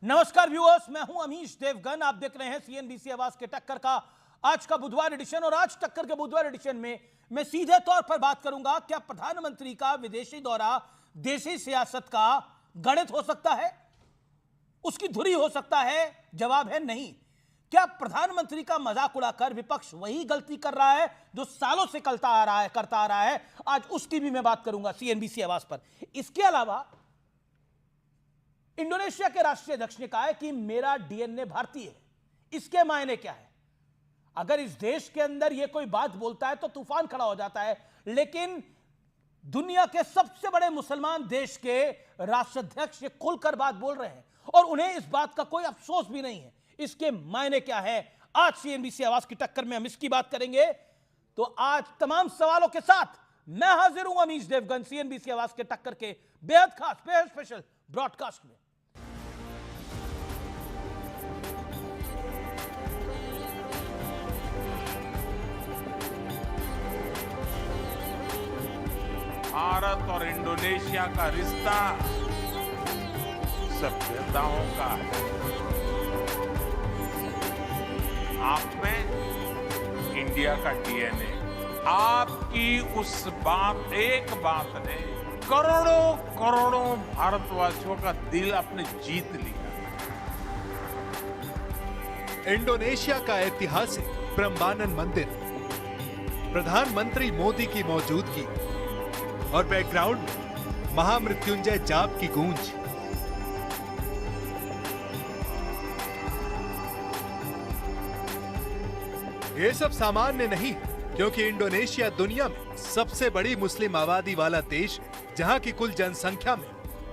नमस्कार व्यूअर्स, मैं हूं अमीश देवगन। आप देख रहे हैं सीएनबीसी आवाज के टक्कर का आज का बुधवार एडिशन। और आज टक्कर के बुधवार एडिशन में मैं सीधे तौर पर बात करूंगा, क्या प्रधानमंत्री का विदेशी दौरा देशी सियासत का गणित हो सकता है, उसकी धुरी हो सकता है? जवाब है नहीं। क्या प्रधानमंत्री का मजाक उड़ाकर विपक्ष वही गलती कर रहा है जो सालों से करता आ रहा है? आज उसकी भी मैं बात करूंगा सीएनबीसी आवाज पर। इसके अलावा इंडोनेशिया के राष्ट्रीय अध्यक्ष ने कहा है कि मेरा डीएनए भारतीय है। इसके मायने क्या है? अगर इस देश के अंदर यह कोई बात बोलता है तो तूफान खड़ा हो जाता है, लेकिन दुनिया के सबसे बड़े मुसलमान देश के राष्ट्राध्यक्ष ये खुलकर बात बोल रहे हैं और उन्हें इस बात का कोई अफसोस भी नहीं है। इसके मायने क्या है? आज सीएनबीसी आवाज की टक्कर में हम इसकी बात करेंगे। तो आज तमाम सवालों के साथ मैं हाजिर हूं अमीश देवगन सीएनबीसी आवाज के टक्कर के बेहद खास बेहद स्पेशल ब्रॉडकास्ट में। भारत और इंडोनेशिया का रिश्ता सभ्यताओं का है। आप में इंडिया का डीएनए, आपकी उस बात, एक बात ने करोड़ों करोड़ों भारतवासियों का दिल अपने जीत लिया। इंडोनेशिया का ऐतिहासिक ब्रह्मानंद मंदिर, प्रधानमंत्री मोदी की मौजूदगी और बैकग्राउंड में महामृत्युंजय जाप की गूंज। ये सब सामान्य नहीं, क्योंकि इंडोनेशिया दुनिया में सबसे बड़ी मुस्लिम आबादी वाला देश, जहां की कुल जनसंख्या में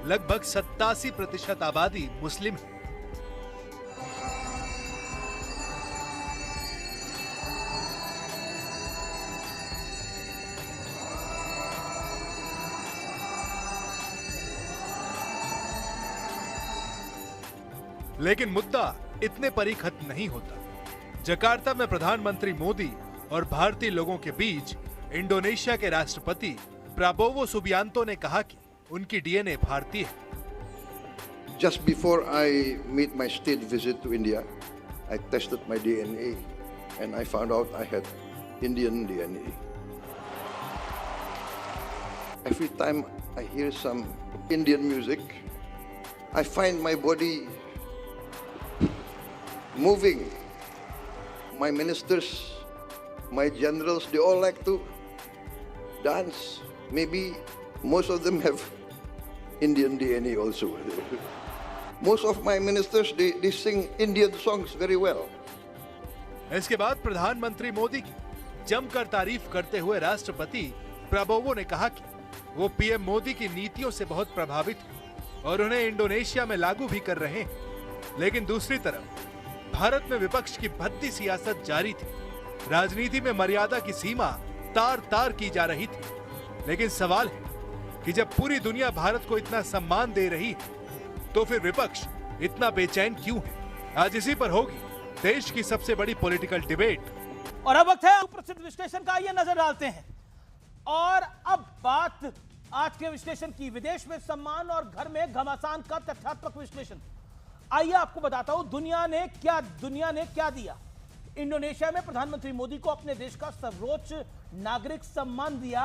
लगभग 87% आबादी मुस्लिम है। लेकिन मुद्दा इतने पर ही खत्म नहीं होता। जकार्ता में प्रधानमंत्री मोदी और भारतीय लोगों के बीच इंडोनेशिया के राष्ट्रपति प्राबोवो सुबियांतो ने कहा कि उनकी डीएनए भारतीय है। Just before I made my state visit to India, I tested my DNA and I found out I had Indian DNA. Every time I hear some Indian music, I find my body moving. My ministers, my generals, they all like to dance. Maybe most of them have Indian DNA also. Most of my ministers, they sing Indian songs very well. इसके बाद प्रधानमंत्री मोदी की जमकर तारीफ करते हुए राष्ट्रपति Prabowo ने कहा कि वो पीएम मोदी की नीतियों से बहुत प्रभावित हैं और उन्हें इंडोनेशिया में लागू भी कर रहे हैं। लेकिन दूसरी तरफ भारत में विपक्ष की भद्दी सियासत जारी थी। राजनीति में मर्यादा की सीमा तार तार की जा रही थी। लेकिन सवाल है कि जब पूरी दुनिया भारत को इतना सम्मान दे रही है, तो फिर विपक्ष इतना बेचैन क्यों है? आज इसी पर होगी देश की सबसे बड़ी पॉलिटिकल डिबेट। और अब वक्त है प्रसिद्ध विश्लेषण का, ये नजर डालते हैं। और अब बात आज के विश्लेषण की, विदेश में सम्मान और घर में घमासान का तथ्यात्मक विश्लेषण। आइए आपको बताता हूं दुनिया ने क्या दिया। इंडोनेशिया में प्रधानमंत्री मोदी को अपने देश का सर्वोच्च नागरिक सम्मान दिया।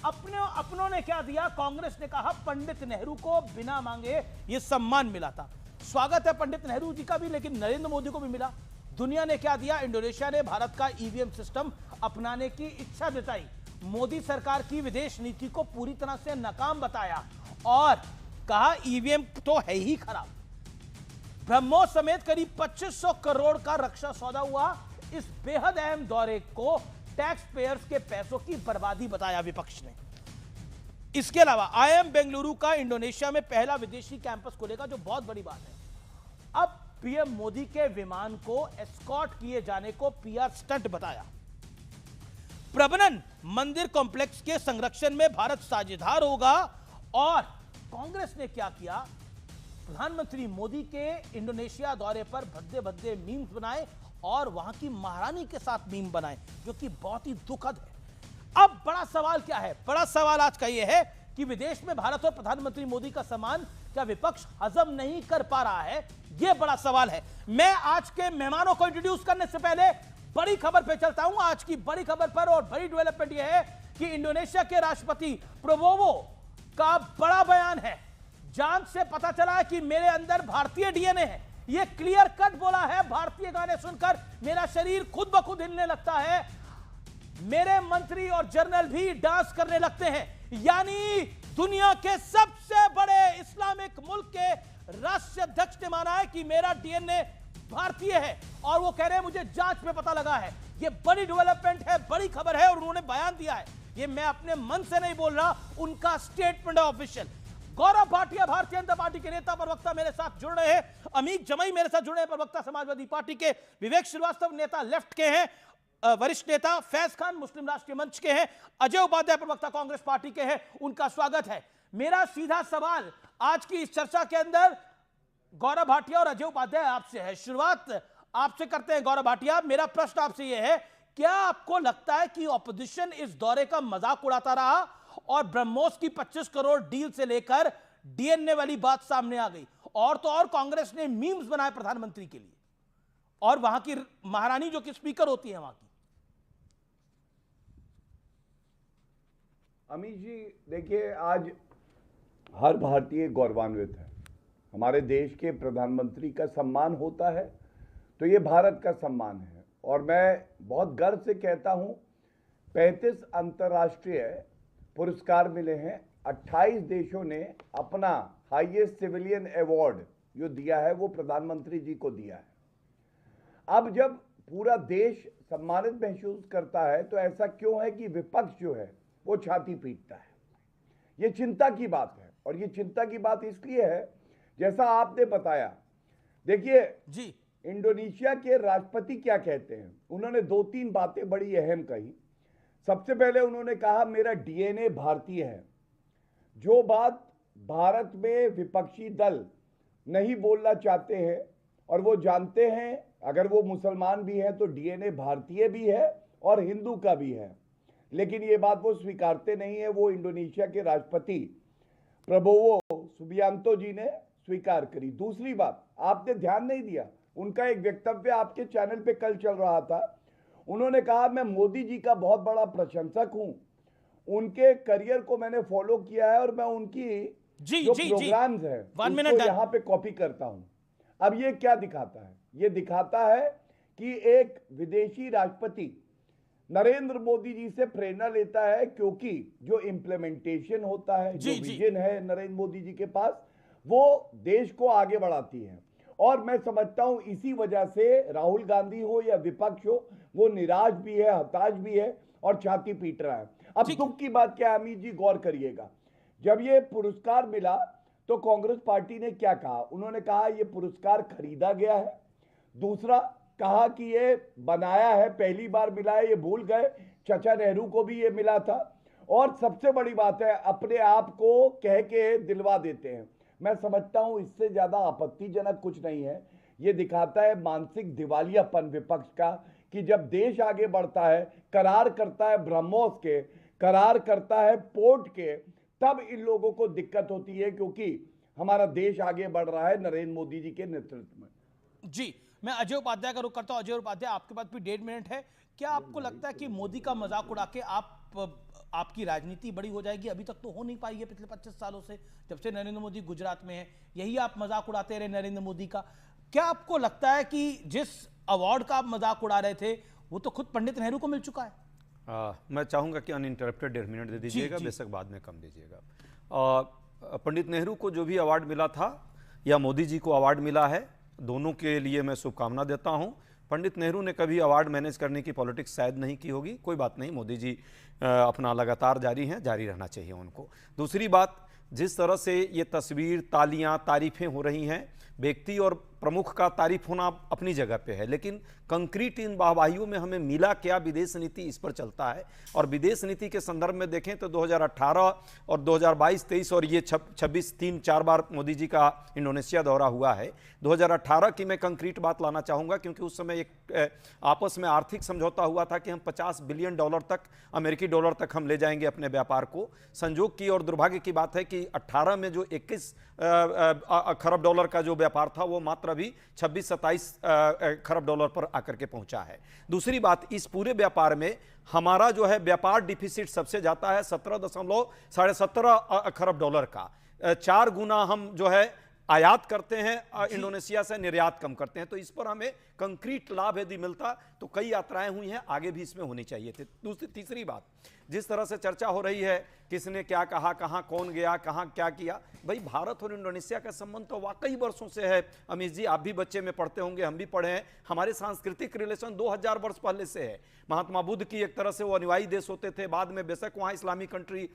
अपनों ने क्या दिया? कांग्रेस ने कहा पंडित नेहरू को बिना मांगे यह सम्मान मिला था। स्वागत है पंडित नेहरू जी का भी, लेकिन नरेंद्र मोदी को भी मिला। दुनिया ने क्या दिया? इंडोनेशिया ने भारत का ईवीएम सिस्टम अपनाने की इच्छा जताई। मोदी सरकार की विदेश नीति को पूरी तरह से नाकाम बताया और कहा ईवीएम तो है ही खराब। ब्रह्मोस समेत करीब 2500 करोड़ का रक्षा सौदा हुआ। इस बेहद अहम दौरे को टैक्स पेयर्स के पैसों की बर्बादी बताया विपक्ष ने। इसके अलावा आईआईएम बेंगलुरु का इंडोनेशिया में पहला विदेशी कैंपस खुलेगा, जो बहुत बड़ी बात है। अब पीएम मोदी के विमान को एस्कॉर्ट किए जाने को पीआर स्टंट बताया। प्रबंधन मंदिर कॉम्प्लेक्स के संरक्षण में भारत साझेदार होगा। और कांग्रेस ने क्या किया? प्रधानमंत्री मोदी के इंडोनेशिया दौरे पर भद्दे भद्दे मीम्स बनाए और वहां की महारानी के साथ मीम बनाए, जो कि बहुत ही दुखद है। अब बड़ा सवाल क्या है? बड़ा सवाल आज का यह है कि विदेश में भारत और प्रधानमंत्री मोदी का सम्मान क्या विपक्ष हजम नहीं कर पा रहा है? यह बड़ा सवाल है। मैं आज के मेहमानों को इंट्रोड्यूस करने से पहले बड़ी खबर पे चलता हूं। आज की बड़ी खबर पर और बड़ी डेवलपमेंट यह है कि इंडोनेशिया के राष्ट्रपति प्रबोवो का बड़ा बयान है। जांच से पता चला है कि मेरे अंदर भारतीय डीएनए है। यह क्लियर कट बोला है। भारतीय गाने सुनकर मेरा शरीर खुद ब खुद हिलने लगता है, मेरे मंत्री और जनरल भी डांस करने लगते हैं। यानी दुनिया के सबसे बड़े इस्लामिक मुल्क के राष्ट्राध्यक्ष ने माना है कि मेरा डीएनए भारतीय है और वो कह रहे हैं मुझे जांच में पता लगा है। ये बड़ी डेवलपमेंट है, बड़ी खबर है और उन्होंने बयान दिया है। ये मैं अपने मन से नहीं बोल रहा, उनका स्टेटमेंट है ऑफिशियल। गौरव भाटिया भारतीय जनता पार्टी के नेता प्रवक्ता मेरे साथ जुड़ रहे हैं। अमीत जमई मेरे साथ जुड़े हैं, प्रवक्ता समाजवादी पार्टी के। विवेक श्रीवास्तव नेता लेफ्ट के हैं, वरिष्ठ नेता फैज खान मुस्लिम राष्ट्रीय मंच के हैं। अजय उपाध्याय प्रवक्ता कांग्रेस पार्टी के हैं। उनका स्वागत है। मेरा सीधा सवाल आज की इस चर्चा के अंदर गौरव भाटिया और अजय उपाध्याय आपसे है। शुरुआत आपसे करते हैं। गौरव भाटिया, मेरा प्रश्न आपसे यह है, क्या आपको लगता है कि ऑपोजिशन इस दौरे का मजाक उड़ाता रहा और ब्रह्मोस की 25 करोड़ डील से लेकर डीएनए वाली बात सामने आ गई? और तो और कांग्रेस ने मीम्स बनाए प्रधानमंत्री के लिए और वहां की महारानी जो कि स्पीकर होती है वहां की। अमित जी देखिए, आज हर भारतीय गौरवान्वित है। हमारे देश के प्रधानमंत्री का सम्मान होता है तो ये भारत का सम्मान है। और मैं बहुत गर्व से कहता हूँ 35 अंतर्राष्ट्रीय पुरस्कार मिले हैं। 28 देशों ने अपना हाईएस्ट सिविलियन अवार्ड जो दिया है वो प्रधानमंत्री जी को दिया है। अब जब पूरा देश सम्मानित महसूस करता है तो ऐसा क्यों है कि विपक्ष जो है वो छाती पीटता है? ये चिंता की बात है। और ये चिंता की बात इसलिए है, जैसा आपने बताया, देखिए जी, इंडोनेशिया के राष्ट्रपति क्या कहते हैं। उन्होंने 2-3 बातें बड़ी अहम कही। सबसे पहले उन्होंने कहा मेरा डीएनए भारतीय है। जो बात भारत में विपक्षी दल नहीं बोलना चाहते हैं और वो जानते हैं अगर वो मुसलमान भी हैं तो डीएनए भारतीय भी है और हिंदू का भी है, लेकिन ये बात वो स्वीकारते नहीं है। वो इंडोनेशिया के राष्ट्रपति प्रबोवो सुबियांतो जी ने स्वीकार करी। दूसरी बात आपने ध्यान नहीं दिया, उनका एक वक्तव्य आपके चैनल पे कल चल रहा था। उन्होंने कहा मैं मोदी जी का बहुत बड़ा प्रशंसक हूं, उनके करियर को मैंने फॉलो किया है और मैं उनकी जो प्रोग्राम्स हैं उसको यहाँ पे कॉपी करता हूं। अब ये क्या दिखाता है? ये दिखाता है कि एक विदेशी राष्ट्रपति नरेंद्र मोदी जी से प्रेरणा लेता है, क्योंकि जो इम्प्लीमेंटेशन होता है, जो विजन है नरेंद्र मोदी जी के पास, वो देश को आगे बढ़ाती है। और मैं समझता हूं इसी वजह से राहुल गांधी हो या विपक्ष हो, वो निराश भी है, हताश भी है और छाती पीट रहा है। अब दुख की बात क्या है अमित जी, गौर करिएगा। जब ये पुरस्कार मिला तो कांग्रेस पार्टी ने क्या कहा? उन्होंने कहा ये पुरस्कार खरीदा गया है। दूसरा कहा कि ये बनाया है, पहली बार मिला है, ये भूल गए चाचा नेहरू को भी ये मिला था। और सबसे बड़ी बात है, अपने आप को कह के दिलवा देते हैं। मैं समझता हूं इससे ज्यादा आपत्तिजनक कुछ नहीं है। ये दिखाता है मानसिक दिवालियापन विपक्ष का, कि जब देश आगे बढ़ता है, करार करता है ब्रह्मोस के, करार करता है पोर्ट के, तब इन लोगों को दिक्कत होती है, क्योंकि हमारा देश आगे बढ़ रहा है नरेंद्र मोदी जी के नेतृत्व में। जी, मैं अजय उपाध्याय का रुख करता हूं। अजय उपाध्याय, आपके पास भी 1.5 मिनट है। क्या आपको लगता है कि मोदी का मजाक उड़ा के आपकी राजनीति बड़ी हो जाएगी? अभी तक तो हो नहीं पाई है पिछले 25 सालों से, जब से नरेंद्र मोदी गुजरात में है, यही आप मजाक उड़ाते रहे नरेंद्र मोदी का। क्या आपको लगता है कि जिस अवार्ड का आप मजाक उड़ा रहे थे वो तो खुद पंडित नेहरू को मिल चुका है? मैं चाहूंगा कि अनइंटरप्टेड 1.5 मिनट दे दीजिएगा, बेशक बाद में कम दीजिएगा। पंडित नेहरू को जो भी अवार्ड मिला था या मोदी जी को अवार्ड मिला है, दोनों के लिए मैं शुभकामना देता हूं। पंडित नेहरू ने कभी अवार्ड मैनेज करने की पॉलिटिक्स शायद नहीं की होगी, कोई बात नहीं, मोदी जी अपना लगातार जारी हैं, जारी रहना चाहिए उनको। दूसरी बात, जिस तरह से ये तस्वीर, तालियां, तारीफें हो रही हैं, व्यक्ति और प्रमुख का तारीफ होना अपनी जगह पे है, लेकिन कंक्रीट इन वाहवाहियों में हमें मिला क्या, विदेश नीति इस पर चलता है। और विदेश नीति के संदर्भ में देखें तो 2018 और 2022-23 और ये 26 3-4 बार मोदी जी का इंडोनेशिया दौरा हुआ है। 2018 की मैं कंक्रीट बात लाना चाहूँगा, क्योंकि उस समय एक आपस में आर्थिक समझौता हुआ था कि हम $50 बिलियन तक, अमेरिकी डॉलर तक हम ले जाएंगे अपने व्यापार को। संजोग की और दुर्भाग्य की बात है कि 18 में जो 21 खरब डॉलर का जो व्यापार था वो मात्र अभी 26-27 खरब डॉलर पर आकर के पहुंचा है। दूसरी बात, इस पूरे व्यापार में हमारा जो है व्यापार डिफिसिट सबसे जाता है 17.17 खरब डॉलर का। 4 गुना हम जो है आयात करते हैं इंडोनेशिया से, निर्यात कम करते हैं। तो इस पर हमें कंक्रीट लाभ यदि मिलता तो कई यात्राएं हुई हैं, आगे भी इसमें होनी चाहिए थे। तीसरी बात, जिस तरह से चर्चा हो रही है किसने क्या कहा, कहां कौन गया, कहां क्या किया, भाई भारत और इंडोनेशिया का संबंध तो वाकई वर्षों से है। अमीश जी, आप भी बच्चे में पढ़ते होंगे, हम भी पढ़े हैं। हमारे सांस्कृतिक रिलेशन 2000 वर्ष पहले से है। महात्मा बुद्ध की एक तरह से वो अनुयायी देश होते थे, बाद में बेशक वहाँ इस्लामिक कंट्री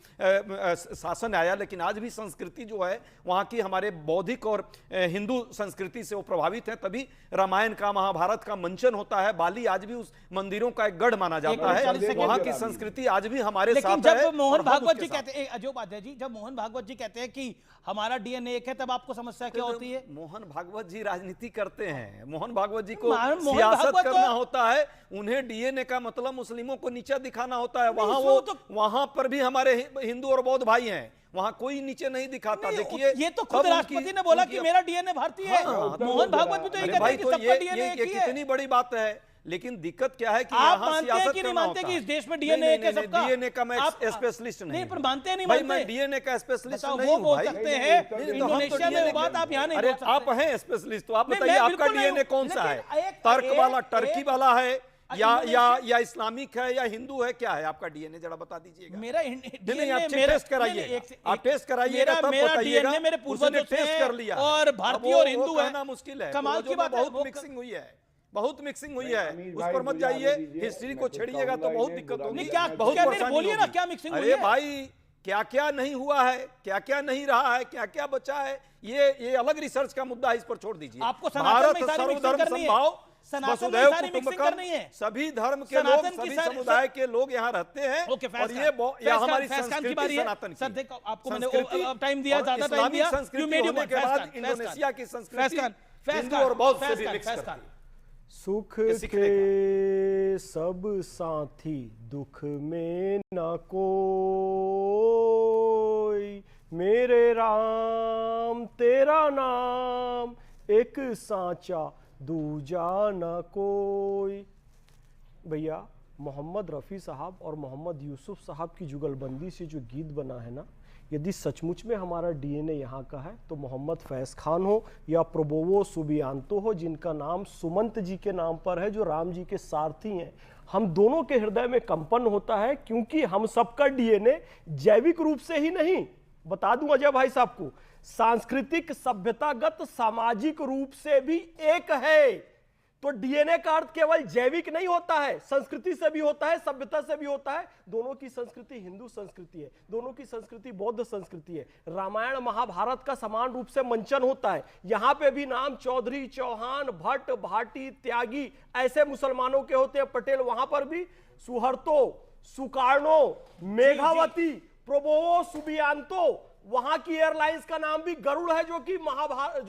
शासन आया, लेकिन आज भी संस्कृति जो है वहाँ की हमारे बौद्धिक और हिंदू संस्कृति से वो प्रभावित है। तभी रामायण का, महाभारत का मंचन होता है। बाली आज भी उस मंदिरों का एक गढ़ माना जाता है। वहाँ की संस्कृति आज भी हमारे साथ है। जब मोहन भागवत जी कहते हैं, अजय उपाध्याय जी, जब मोहन भागवत जी कहते हैं कि हमारा डीएनए एक है, तब आपको समस्या क्या होती है? मोहन भागवत जी राजनीति करते हैं। मोहन भागवत जी को सियासत करना होता है। उन्हें डीएनए का मतलब मुस्लिमों को नीचा दिखाना होता है। वहां वो वहां पर भी हमारे हिंदू और बौद्ध भाई हैं, वहां कोई नीचे नहीं दिखाता। देखिए, ये तो खुद राष्ट्रपति ने बोला कि मेरा डीएनए भारतीय है। मोहन भागवत भी तो ये कहते हैं कि सबका डीएनए एक ही है। कितनी बड़ी बात है। लेकिन दिक्कत क्या है कि आप मानते हैं कि नहीं मानते कि इस देश में डीएनए एक है सबका? डीएनए का मैं स्पेशलिस्ट नहीं, पर मानते हैं नहीं भाई, मानते? मैं डीएनए का स्पेशलिस्ट नहीं वो हूं बोल भाई। सकते हैं इंडोनेशिया में, वो बात आप यहाँ नहीं बोल सकते। आप हैं स्पेशलिस्ट, तो आप बताइए आपका डीएनए कौन सा है? तर्क वाला, टर्की वाला है या इस्लामिक है या हिंदू है, क्या है आपका डीएनए? जरा बता दीजिएगा। मेरा नहीं, आप टेस्ट कराइए, आप टेस्ट कराइएगा तब बताइएगा। मेरे पूर्वजों टेस्ट कर लिया और भारतीय और हिंदू है ना, मुश्किल है। कमाल की बात है। बहुत मिक्सिंग हुई है, बहुत मिक्सिंग हुई है। उस पर मत जाइए, हिस्ट्री को छेड़िएगा तो बहुत दिक्कत होगी। क्या बोलिए ना, क्या मिक्सिंग हुई है? अरे भाई, क्या क्या नहीं हुआ है, क्या क्या नहीं रहा है, क्या क्या बचा है, ये अलग रिसर्च का मुद्दा है, इस पर छोड़ दीजिए। आपको भारत सर्वधर्म समभाव, वसुधैव कुटुंबकम, सभी धर्म के लोग, सभी समुदाय के लोग यहाँ रहते हैं। और ये हमारी संस्कृति सनातन की। आपको मैंने टाइम दिया, ज्यादा टाइम दिया। संस्कृति होने के बाद इंडोनेशिया की संस्कृति हिंदू और बौद्ध से भी मिक्स करती है। सुख के सब साथी, दुख में न कोई, मेरे राम तेरा नाम, एक साचा दूजा न कोई। भैया, मोहम्मद रफ़ी साहब और मोहम्मद यूसुफ साहब की जुगलबंदी से जो गीत बना है ना, यदि सचमुच में हमारा डीएनए यहाँ का है तो मोहम्मद फैज़ खान हो या प्रबोवो सुबियांतो हो, जिनका नाम सुमंत जी के नाम पर है, जो राम जी के सारथी हैं, हम दोनों के हृदय में कंपन होता है, क्योंकि हम सबका डीएनए जैविक रूप से ही नहीं, बता दूं अजय भाई साहब को, सांस्कृतिक, सभ्यतागत, सामाजिक रूप से भी एक है। तो डीएनए का अर्थ केवल जैविक नहीं होता है, संस्कृति से भी होता है, सभ्यता से भी होता है। दोनों की संस्कृति हिंदू संस्कृति है, दोनों की संस्कृति बौद्ध संस्कृति है। रामायण महाभारत का समान रूप से मंचन होता है। यहां पे भी नाम चौधरी, चौहान, भट्ट, भाटी, त्यागी ऐसे मुसलमानों के होते हैं, पटेल, वहां पर भी सुहर्तो, सुकार्णो, मेघावती, प्रोबोवो सुबियांतो, वहां की एयरलाइंस का नाम भी गरुड़ है, जो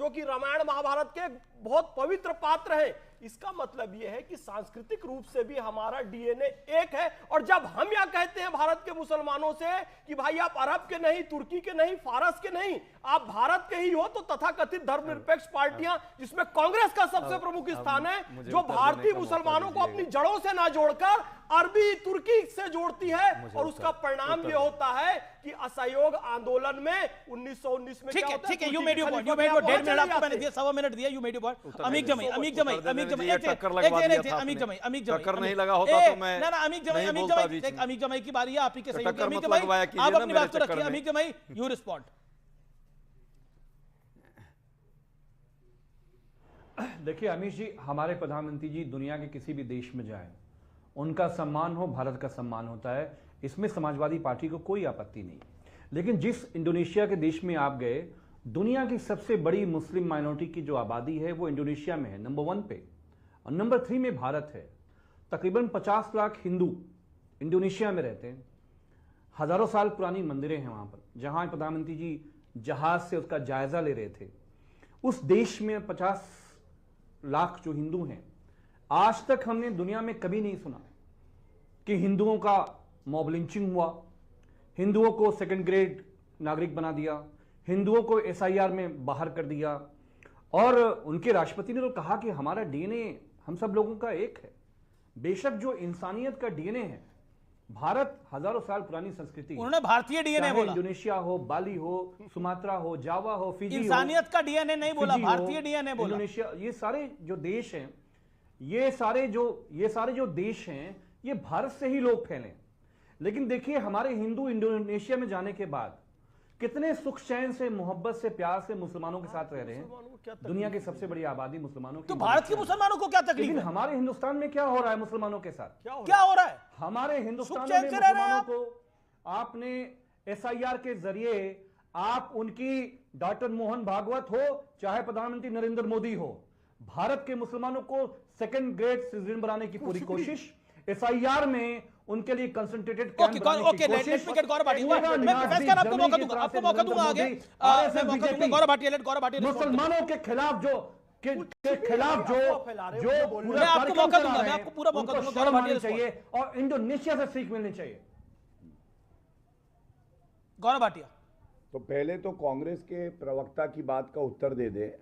कि रामायण महाभारत के बहुत पवित्र पात्र हैं। इसका मतलब यह है कि सांस्कृतिक रूप से भी हमारा डीएनए एक है। और जब हम यह कहते हैं भारत के मुसलमानों से कि भाई आप अरब के नहीं, तुर्की के नहीं, फारस के नहीं, आप भारत के ही हो, तो तथाकथित धर्मनिरपेक्ष पार्टियां, जिसमें कांग्रेस का सबसे प्रमुख स्थान है, जो भारतीय मुसलमानों को अपनी जड़ों से ना जोड़कर अरबी, तुर्की से जोड़ती है, और उसका परिणाम यह होता है कि असहयोग आंदोलन में 1919 में क्या होता है। ठीक है, you made your point, 1.5 minute आपको मैंने दिया, 1.25 मिनट दिया, यू मेड योर पॉइंट। अमीक जमाई की बारी है, आप ही के सहयोगी अमीक जमाई, आप अपनी बात को रखिए। अमीक जमाई, यू रिस्पॉन्ड। देखिए अमीश जी, हमारे प्रधानमंत्री जी दुनिया के किसी भी देश में जाएं, उनका सम्मान हो, भारत का सम्मान होता है, इसमें समाजवादी पार्टी को कोई आपत्ति नहीं। लेकिन जिस इंडोनेशिया के देश में आप गए, दुनिया की सबसे बड़ी मुस्लिम माइनॉरिटी की जो आबादी है वो इंडोनेशिया में है, नंबर 1 पे, और नंबर 3 में भारत है। तकरीबन 50 लाख हिंदू इंडोनेशिया में रहते हैं। हजारों साल पुरानी मंदिरें हैं वहां पर, जहां प्रधानमंत्री जी जहाज से उसका जायजा ले रहे थे। उस देश में 50 लाख जो हिंदू हैं, आज तक हमने दुनिया में कभी नहीं सुना कि हिंदुओं का मॉब लिंचिंग हुआ, हिंदुओं को सेकंड ग्रेड नागरिक बना दिया, हिंदुओं को एसआईआर में बाहर कर दिया। और उनके राष्ट्रपति ने तो कहा कि हमारा डीएनए हम सब लोगों का एक है। बेशक जो इंसानियत का डीएनए है, भारत हजारों साल पुरानी संस्कृति है। उन्होंने भारतीय डीएनए बोला। इंडोनेशिया हो, बाली हो, सुमात्रा हो, जावा हो, फिजी हो, इंसानियत का डीएनए नहीं बोला, फिजी हो, भारतीय डीएनए बोला। इंडोनेशिया, ये सारे जो देश हैं, ये सारे जो देश हैं, ये भारत से ही लोग फैले। लेकिन देखिए हमारे हिंदू इंडोनेशिया में जाने के बाद कितने सुख चैन से, मोहब्बत से, प्यार से मुस्लिमानों के साथ रह रहे हैं। दुनिया की सबसे बड़ी आबादी मुसलमानों की। तो भारत के मुसलमानों को क्या तकलीफ लेकिन है? हमारे हिंदुस्तान में क्या हो रहा है मुसलमानों के साथ? क्या हो रहा है? हमारे हिंदुस्तान सुख में चैन से रह रहे हैं मुसलमानों को आपने एसआईआर के जरिए, आप उनकी डॉक्टर मोहन भागवत हो चाहे प्रधानमंत्री नरेंद्र मोदी हो, भारत के मुसलमानों को सेकंड ग्रेड सिटीजन बनाने की पूरी कोशिश, एसआईआर में उनके लिए कंसंट्रेटेड कैंप बनाने की कोशिश। Let me gate Gaurav Bhatia. मैं प्रोफेसर का आपको मौका दूंगा, आगे मैं मौका दूंगा। गौरव भाटिया, लेट गौरव भाटिया मुसलमानों के खिलाफ जो मैं आपको मौका दूंगा, मैं आपको पूरा मौका दूंगा। गौरव भाटिया चाहिए और इंडोनेशिया से सीख मिलनी चाहिए। गौरव भाटिया, तो पहले तो कांग्रेस के प्रवक्ता की बात का उत्तर दे दे।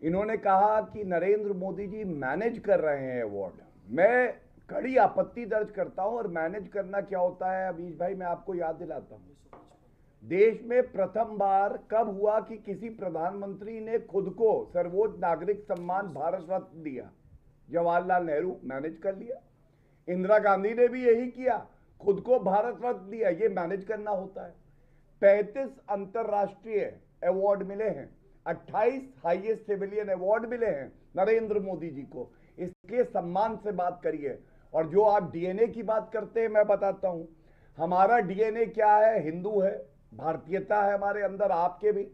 इन्होंने कहा कि नरेंद्र मोदी जी मैनेज कर रहे हैं अवार्ड। मैं कड़ी आपत्ति दर्ज करता हूं। और मैनेज करना क्या होता है अमीश भाई, मैं आपको याद दिलाता हूं। देश में प्रथम बार कब हुआ कि किसी प्रधानमंत्री ने खुद को सर्वोच्च नागरिक सम्मान भारत रत्न दिया? जवाहरलाल नेहरू, मैनेज कर लिया। इंदिरा गांधी ने भी यही किया, खुद को भारत रत्न दिया। ये मैनेज करना होता है। 35 अंतरराष्ट्रीय अवार्ड मिले हैं, 28 हाईएस्ट सिविलियन अवार्ड मिले हैं नरेंद्र मोदी जी को। इसके सम्मान से बात करिए। और जो आप डीएनए की बात करते हैं, मैं बताता हूं हमारा डीएनए क्या है। हिंदू है, भारतीयता है हमारे अंदर, आपके भी।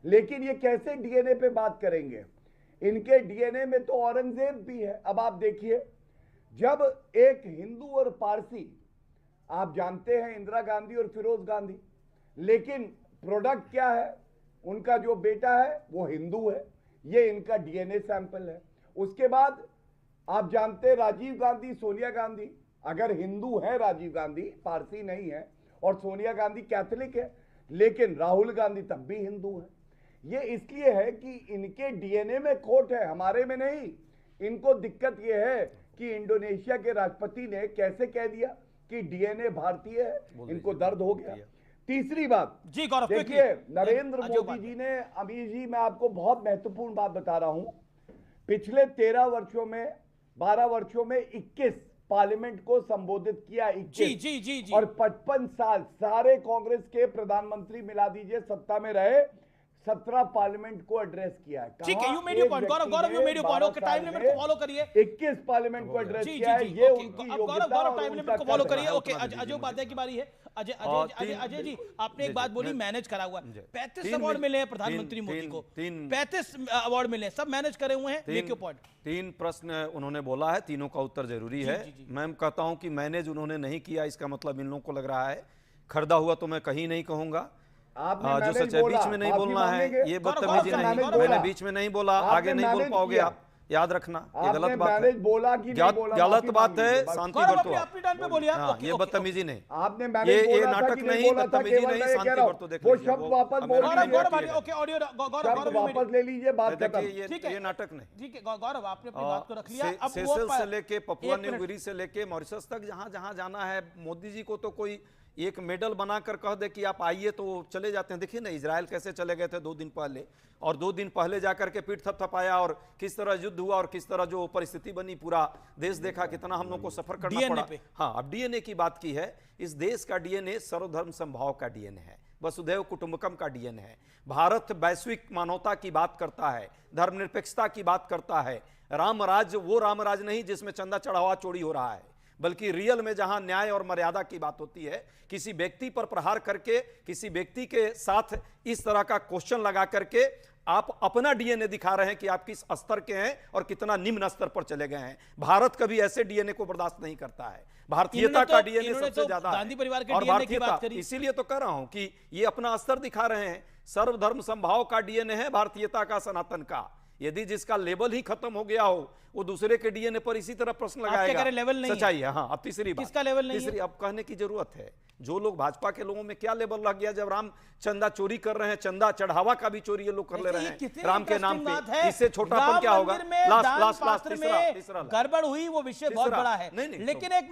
लेकिन ये कैसे डीएनए पे बात करेंगे? इनके डीएनए में तो औरंगजेब भी है। अब आप देखिए, जब एक हिंदू और पारसी, आप जानते हैं इंदिरा गांधी और फिरोज गांधी, लेकिन प्रोडक्ट क्या है? उनका जो बेटा है वो हिंदू है। ये इनका डीएनए सैंपल है। उसके बाद आप जानते हैं राजीव गांधी, सोनिया गांधी, अगर हिंदू है राजीव गांधी, पारसी नहीं है, और सोनिया गांधी कैथोलिक है, लेकिन राहुल गांधी तब भी हिंदू है। ये इसलिए है कि इनके डीएनए में खोट है, हमारे में नहीं। इनको दिक्कत ये है कि इंडोनेशिया के राष्ट्रपति ने कैसे कह दिया कि डीएनए भारतीय है, इनको दर्द हो गया। तीसरी बात जी गौरव, देखिए, नरेंद्र मोदी जी ने, अमीर जी मैं आपको बहुत महत्वपूर्ण बात बता रहा हूं, पिछले 13 वर्षों में, 12 वर्षों में 21 पार्लियामेंट को संबोधित किया। 21 जी। और 55 साल सारे कांग्रेस के प्रधानमंत्री मिला दीजिए सत्ता में रहे, 17 पार्लियामेंट को एड्रेस किया है। ठीक है, you made your point Gaurav, you made your point. Okay, time limit को फॉलो करिए। 21 पार्लियामेंट को एड्रेस किया है। ये उनकी योग्यता, गौरव टाइम लिमिट को फॉलो करिए। ओके, अजय उपाध्याय की बारी है। अजय जी, आपने एक बात बोली, मैनेज करा हुआ है। 35 अवार्ड मिले हैं प्रधानमंत्री मोदी को, 35 अवार्ड मिले, सब मैनेज करे हुए हैं। Make your point. 3 प्रश्न उन्होंने बोला है, तीनों का उत्तर जरूरी है। मैं कहता हूं कि मैनेज उन्होंने नहीं किया, इसका मतलब इन लोगों को लग रहा है खरीदा हुआ, तो मैं कहीं नहीं कहूंगा। जो सच है, बीच में नहीं बोलना है, ये बदतमीजी नहीं। मैंने बीच में नहीं बोला, आगे नहीं बोल पाओगे आप, याद रखना। ये गलत बात है, गलत बात है। शांति बरतो, ये बदतमीजी नहीं, ये नाटक नहीं, बदतमीजी नहीं, शांति बरतो। देख लीजिए, वापस ले लीजिए बात। ये नाटक नहीं। ठीक है गौरव, आपने अपनी बात को रख लिया। अब सेशल्स से लेके पपुआ न्यू गिनी से लेके मॉरिशस तक जहां जहां जाना है, मोदी जी को तो कोई एक मेडल बनाकर कह दे कि आप आइए तो चले जाते हैं। देखिए ना, इजराइल कैसे चले गए थे 2 दिन पहले, और 2 दिन पहले जाकर के पीठ थपथपाया, और किस तरह युद्ध हुआ और किस तरह जो परिस्थिति बनी, पूरा देश देखा, कितना हम लोग को सफर करना पड़ा। हाँ, अब डीएनए की बात की है। इस देश का डीएनए सर्वधर्म संभाव का डीएनए है, वसुधैव कुटुंबकम का डीएनए है। भारत वैश्विक मानवता की बात करता है, धर्मनिरपेक्षता की बात करता है। राम राज्य वो राम राज्य नहीं जिसमें चंदा चढ़ावा चोरी हो रहा है। बल्कि रियल में जहां न्याय और मर्यादा की बात होती है, किसी व्यक्ति पर प्रहार करके, किसी व्यक्ति के साथ इस तरह का क्वेश्चन लगा करके आप अपना डीएनए दिखा रहे हैं कि आप किस स्तर के हैं और कितना निम्न स्तर पर चले गए हैं। भारत कभी ऐसे डीएनए को बर्दाश्त नहीं करता है। भारतीयता का डीएनए सबसे ज्यादा है। गांधी परिवार के और डीएनए की बात भारतीयता, करी, इसीलिए तो कह रहा हूं कि ये अपना स्तर दिखा रहे हैं। सर्वधर्म संभाव का डीएनए है भारतीयता का, सनातन का। यदि जिसका लेवल ही खत्म हो गया हो, वो दूसरे के डीएनए पर इसी तरह प्रश्न लगाएगा। लेवल नहीं सच्चाई है। हाँ, अब तीसरी बात, किसका लेवल नहीं तीसरी अब कहने की जरूरत है। जो लोग भाजपा के लोगों में क्या लेवल लग गया, जब राम चंदा चोरी कर रहे हैं, चंदा चढ़ावा का भी चोरी ये लोग कर ले रहे हैं राम के नाम पे। इससे छोटापन क्या होगा? लास्ट तीसरा गड़बड़ हुई, वो विषय बहुत बड़ा है। लेकिन एक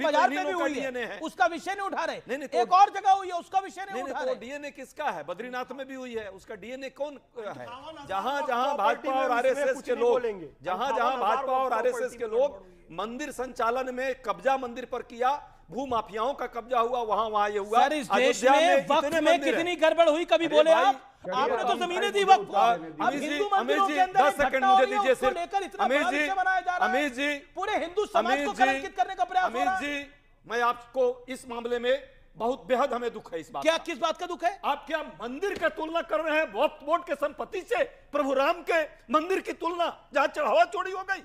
बाजार में भी हुई है, उसका विषय नहीं उठा रहे। एक और जगह हुई है, उसका विषय नहीं उठा रहे। डीएनए किसका है? बद्रीनाथ में भी हुई है, उसका डीएनए कौन है? जहां जहां भाजपा और आरएसएस के लोग, जहां जहां भाजपा और आरएसएस के लोग मंदिर संचालन में कब्जा मंदिर पर किया, भू माफियाओं का कब्जा हुआ, वहां ये हुआ। सर, इस देश में वक्त में कितनी गड़बड़ हुई कभी बोले आप? आपने तो जमीनें दी वक्त को। अब हिंदू मंदिरों के अंदर 10 सेकंड मुझे दीजिए सिर्फ। लेकर इतना बड़ा विषय बनाया जा रहा है। अमीर जी, पूरे हिंदू समाज को कलंकित करने का प्रयास हो रहा है। अमीर जी, मैं आपको इस मामले में बहुत बेहद हमें दुख है। इस बात क्या, किस बात का दुख है? आप क्या मंदिर का तुलना कर रहे हैं वक्फ बोर्ड के संपत्ति से? प्रभु राम के मंदिर की तुलना, जहां चढ़ावा चोरी हो गई।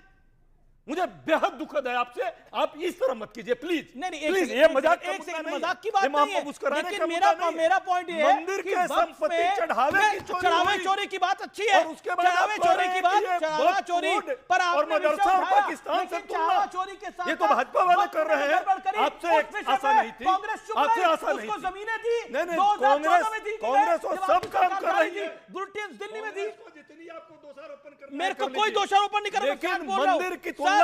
मुझे बेहद दुखद है आपसे, आप इस तरह मत कीजिए प्लीज। नहीं, प्लीज, ये मजाक एक सेकंड, मजाक की बात नहीं है। लेकिन मेरा पॉइंट ये है, मंदिर के संपत्ति चढ़ावे चोरी की बात अच्छी है, उसके बाद चढ़ावे चोरी की बात, चढ़ावा चोरी पर आपने मदरसा और पाकिस्तान से तुलना, चोरी के साथ ये तो भाजपा वाले कर रहे हैं। आपसे आशा नहीं थी, आपसे आशा नहीं थी। जमीनें दी, कांग्रेस और सब काम कर रही है। बुलेटिन दिल्ली में दी। जितनी आपको दोषारोपण करना, मेरे को कोई दोषारोपण नहीं कर रहा, लेकिन मंदिर की तुलना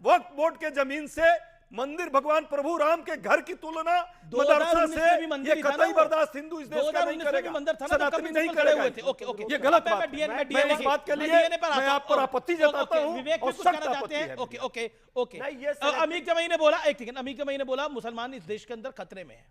वक्फ बोर्ड के जमीन से, मंदिर भगवान प्रभु राम के घर की तुलना मदरसा से, ये कतई बर्दाश्त हिंदू इस देश का नहीं करेगा, सनातनी नहीं करेगा। ये गलत बात है। मैं इस बात के लिए मैं आप पर आपत्ति जताता हूं और सख्त आपत्ति है। ओके। अमीर जमाई ने बोला, एक सेकंड, अमीर जमाई ने बोला मुसलमान इस देश के अंदर खतरे में है।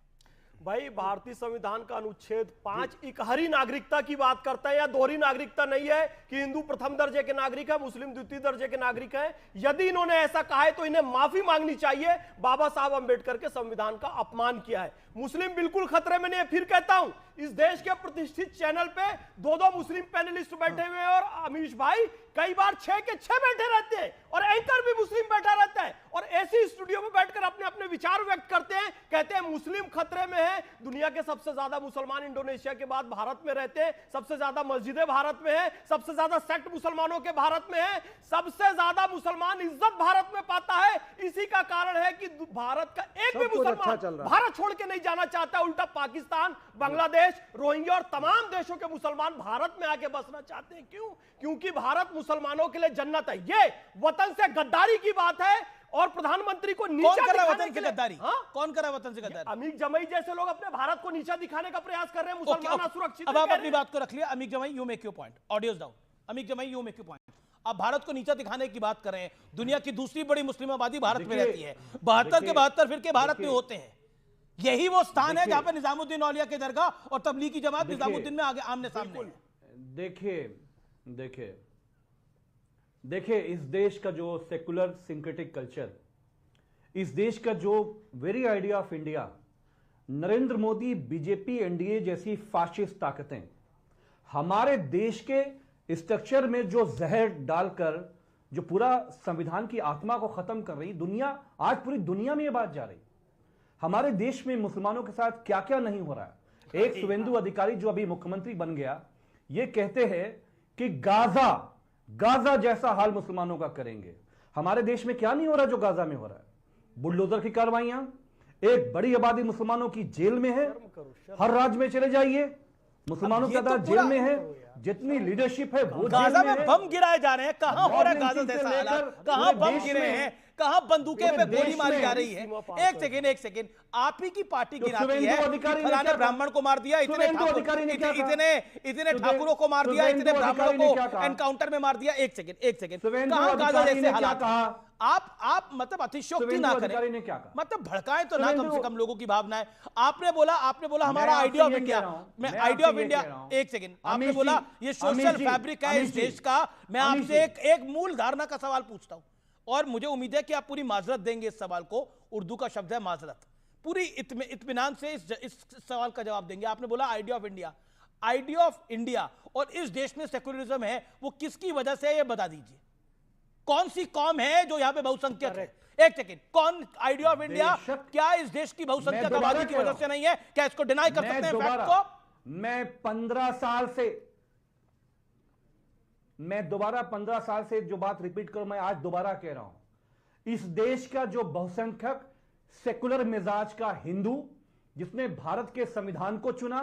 भाई, भारतीय संविधान का अनुच्छेद 5 इकहरी नागरिकता की बात करता है, या दोहरी नागरिकता नहीं है कि हिंदू प्रथम दर्जे के नागरिक है, मुस्लिम द्वितीय दर्जे के नागरिक है। यदि इन्होंने ऐसा कहा है तो इन्हें माफी मांगनी चाहिए। बाबा साहब अंबेडकर के संविधान का अपमान किया है। मुस्लिम बिल्कुल खतरे में नहीं है। फिर कहता हूं, इस देश के प्रतिष्ठित चैनल पे 2 मुस्लिम पैनलिस्ट बैठे हुए हैं, और अमीश भाई कई बार 6 के 6 बैठे रहते हैं, और एंकर भी मुस्लिम बैठा रहता है, और ऐसी स्टूडियो में बैठकर अपने अपने विचार व्यक्त करते हैं। कहते हैं मुस्लिम खतरे में है। दुनिया के सबसे ज्यादा मुसलमान इंडोनेशिया के बाद भारत में रहते हैं, सबसे ज्यादा मस्जिदें भारत में है, सबसे ज्यादा सेक्ट मुसलमानों के भारत में है, सबसे ज्यादा मुसलमान इज्जत भारत में पाता है। इसी का कारण है कि भारत का एक भी मुसलमान भारत छोड़ के नहीं जाना चाहता। उल्टा पाकिस्तान, बांग्लादेश, रोहिंग्या और तमाम देशों के मुसलमान भारत में आके बसना चाहते हैं। क्यों? क्योंकि भारत मुसलमानों के लिए जन्नत है। ये वतन से गद्दारी की बात है, और प्रधानमंत्री को नीचा कौन कर रहा है दिखाने वतन से गद्दारी? कौन कर रहा है वतन से गद्दारी? अमीर जमाई जैसे लोग अपने भारत को नीचा दिखाने का प्रयास कर रहे हैं। मुसलमान असुरक्षित। अब आप अपनी बात को रख लिया। अमीर जमाई, you make your point. Audios down. अमीर जमाई, यू मेक योर पॉइंट। अब भारत को नीचा दिखाने की बात कर रहे हैं। दुनिया की दूसरी बड़ी मुस्लिम आबादी भारत में रहती है। 72 के 72 फिरके भारत में होते हैं। यही वो स्थान है जहां पर निजामुद्दीन औलिया के दरगाह और तबलीगी जमात निजामुद्दीन में आगे आमने सामने है। देखिए, इस देश का जो सेकुलर सिंक्रेटिक कल्चर, इस देश का जो very idea of India, Narendra Modi, BJP, NDA जैसी फाशिस्ट ताकतें हमारे देश के स्ट्रक्चर में जो जहर डालकर जो पूरा संविधान की आत्मा को खत्म कर रही, दुनिया आज पूरी दुनिया में यह बात जा रही हमारे देश में मुसलमानों के साथ क्या क्या नहीं हो रहा है। एक शुभेंदु अधिकारी जो अभी मुख्यमंत्री बन गया, ये कहते हैं कि गाजा जैसा हाल मुसलमानों का करेंगे। हमारे देश में क्या नहीं हो रहा जो गाजा में हो रहा है? बुलडोजर की कार्रवाइयां, एक बड़ी आबादी मुसलमानों की जेल में है। हर राज्य में चले जाइए, मुसलमानों की तादाद जेल में है। जितनी लीडरशिप है वो गाजा में बम गिराए जा रहे हैं। कहां हो रहा है गाजा जैसा हालात? कहां बम गिरे हैं? कहां बंदूकें पे गोली मारी जा रही है? एक सेकेंड, आप ही की पार्टी गिराती है, फलाने ब्राह्मण को मार दिया, इतने ठाकुरों को मार दिया, इतने ब्राह्मणों को एनकाउंटर में मार दिया। एक सेकेंड, कहां गाजा जैसे हालात? आप मतलब अतिशयोक्ति ना करें, मतलब भड़काएं तो ना कम से कम लोगों की भावनाएं। आपने बोला हमारा आइडिया ऑफ इंडिया, मैं आइडिया ऑफ इंडिया, एक सेकेंड, आपने बोला ये सोशल फैब्रिक है इस देश का। मैं आपसे एक मूल धारणा का सवाल पूछता हूं, और मुझे उम्मीद है कि आप पूरी माजरत देंगे इस सवाल को। उर्दू का शब्द है माजरत। पूरी इत्मीनान से इस सवाल का जवाब देंगे। आपने बोला idea of India, idea of India और इस देश में सेक्युलरिज्म है वो किसकी वजह से है, ये बता दीजिए। कौन सी कौम है जो यहां पे बहुसंख्यक है? एक सेकेंड, कौन आइडिया ऑफ इंडिया क्या इस देश की बहुसंख्यक आबादी की वजह से नहीं है? क्या इसको डिनाई कर सकते हैं फैक्ट को? मैं 15 साल से जो बात रिपीट करूं, मैं आज दोबारा कह रहा हूं। इस देश का जो बहुसंख्यक सेकुलर मिजाज का हिंदू, जिसने भारत के संविधान को चुना,